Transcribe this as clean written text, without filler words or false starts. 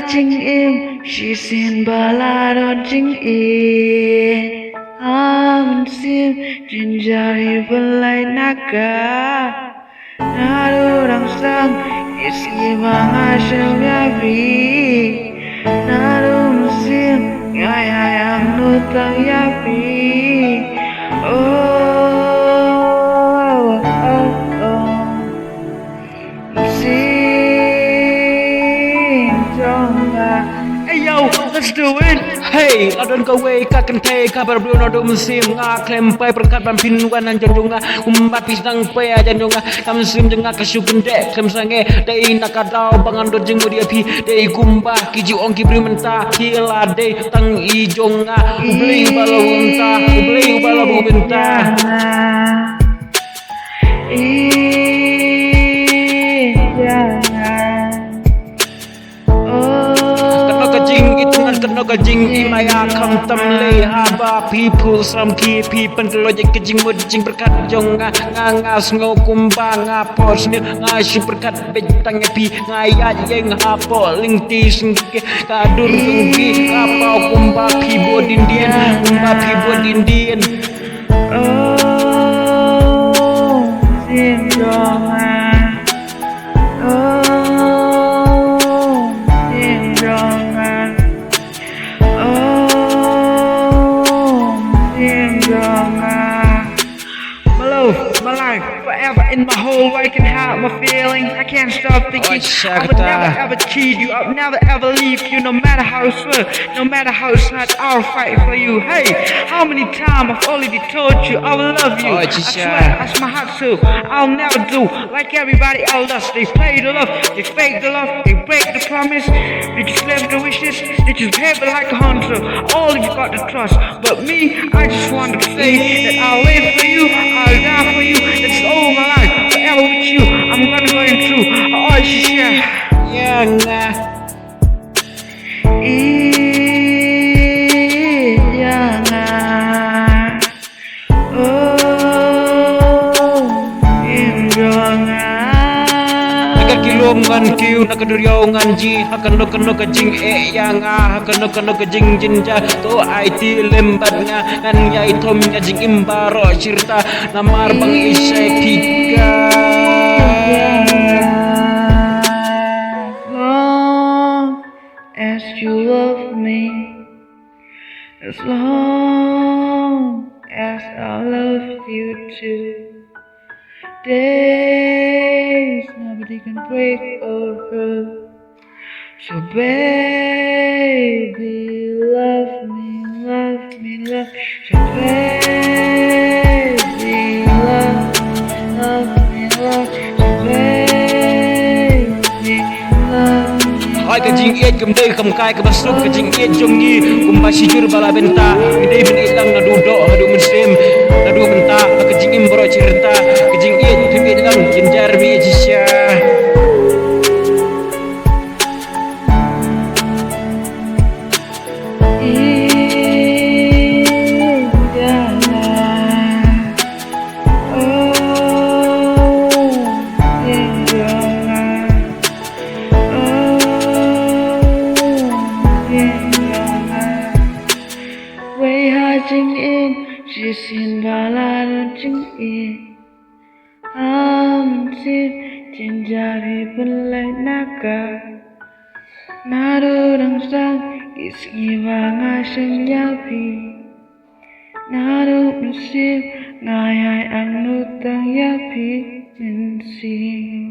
Jing im shi xin ba la don jing in Amun sim jin jari belai naga Naru rang sang isi manga sheng yabi Naru musim ngaya yang nutang yabi Oh Hey yo, let's do it. Hey, adon ka way ka kente ka berbruno do musim nga klem pai perkat ban pinwan nan jonjonga umbat pisang pe aja jonga kam sim jenga ka sugende klem sange dei nakadau bangan do jengu dia pi dei kumba kiji ongki brimenta kila dei tang i jonga ubli balo unta ubli balo bumenta Kena kajing imaya kam tam le aba people sram ki pipen kelo je kajing mod jing berkat jong nga sngo kumba nga pos ni nga shi berkat betang pi nga ya yeng hapo ling ti sing ke kadur tunggi apa kumba pi bodin dien kumba pi bodin dien My life forever in my whole I can hide my feeling. I can't stop thinking I would never ever cheat you. I would never ever leave you. No matter how it's hard, no matter how it's hard, I'll fight for you. Hey, how many times I've already told you I will love you. I swear, that's my heart too. I'll never do like everybody else. They play the love, they fake the love, they break the promise. They just live the wishes, they just behave like a hunter. All you've got to trust, but me, I just want to say that I'll live for you, I'll die for you. It's all my life, forever with you. I'm gonna go into all you share. Kilongan kiu nakaduriongan ji hakan no kajing yang hakan no kajing jinja to IT lembat ngan yai tom jing imbaro cerita namar bang isai tiga Long as you love me, as long as I love you too. Days nobody can break over. So baby, love me, love me, love me. So baby, love me, love me, love me. So baby, love me. Hai kajing iet kem dei kem kai ke basuk kajing iet jongi kumba sijur bala benta gede ben ilang na dudok hadu musim nadu benta kajing imbro cerita kajing iet kem ilang jinjar bi jisya Jing in, she xin ba la don jing in. Sim jin jari belai naga. Naru rang sang isi manga sheng yabi. Naru musim ngayai ang nutang yabi jinsi.